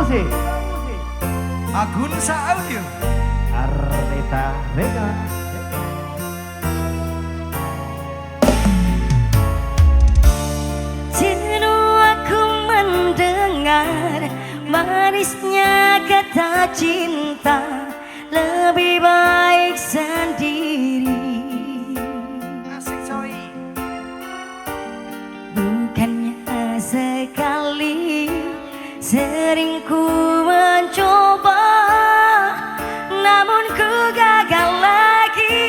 musik Agunsa Audio Arnita Regan. Jenuh aku mendengar manisnya kata cinta, lebih baik sendiri. Asik coy. Bukannya sekali sering ku mencoba, namun ku gagal lagi.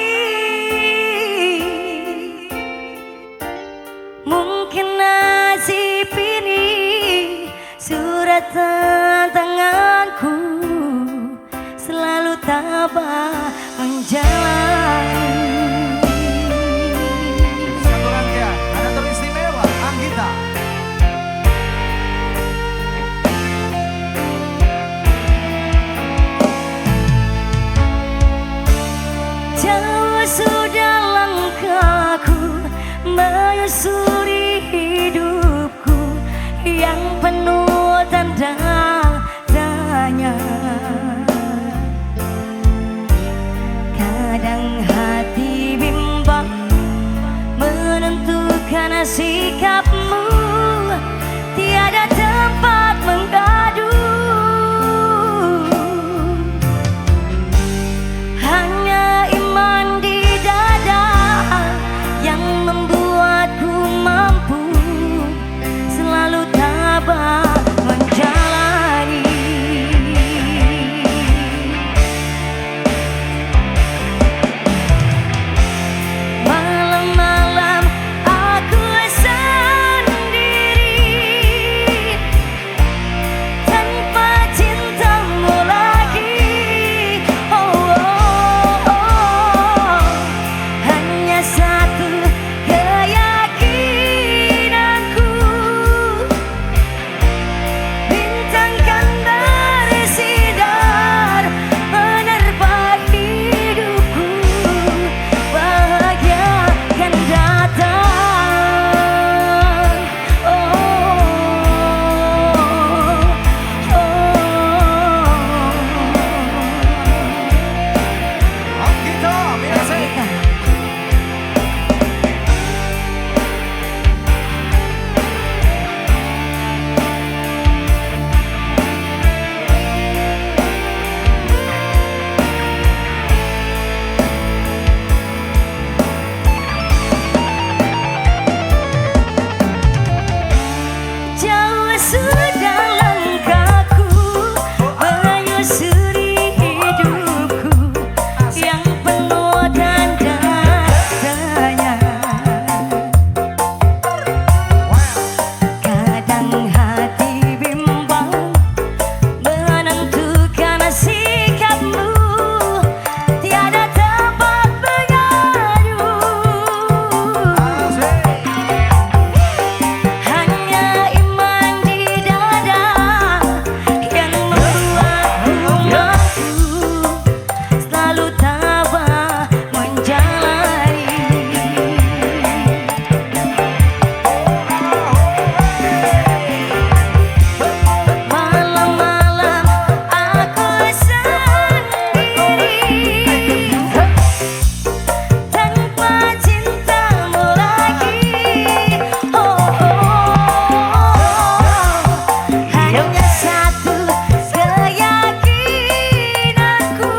Mungkin nasib ini surat tanganku, selalu tabah menjalani. Satu rangkaian ada teristimewa Anggita. Jauh sudah langkahku menyusuri hidupku yang penuh tanda tanya. Kadang hati bimbang menentukan sikapmu, tiada tempat mengadu. Hanya iman di dada yang membuatku mampu selalu tabah menjalani. Malam-malam aku sendiri tanpa cintamu lagi. Oh, oh, oh. Hanya satu keyakinanku, bintang kan bersinar menerpa hidupku, bahagia kan datang. Oh, oh, Anggita biasa. jauh sudah langkahku menyusuri hidupku yang penuh tanda tanya. Kadang hati bimbang menentukan sikapmu, tiada tempat mengadu. Hanya iman di dada yang membuatku mampu selalu tabah menjalani. Malam-malam aku sendiri tanpa cintamu lagi. Oh, oh, oh. Hanya satu keyakinanku,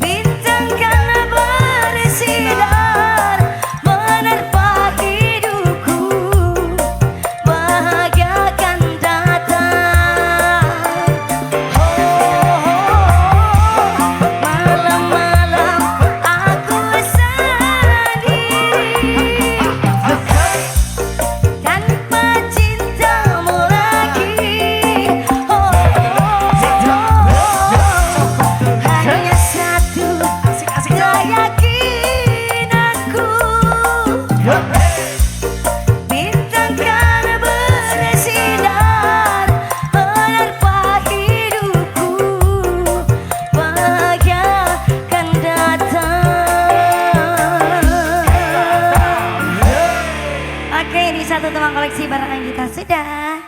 bintang kan bersinar menerpa hidupku, bahagia kan datang. Oh, malam-malam aku sendiri tanpa cintamu lagi. Oh, hanya satu keyakinanku, bintang kan bersinar menerpa hidupku, bahagia kan datang. Oke, ini satu teman koleksi barang kita sudah.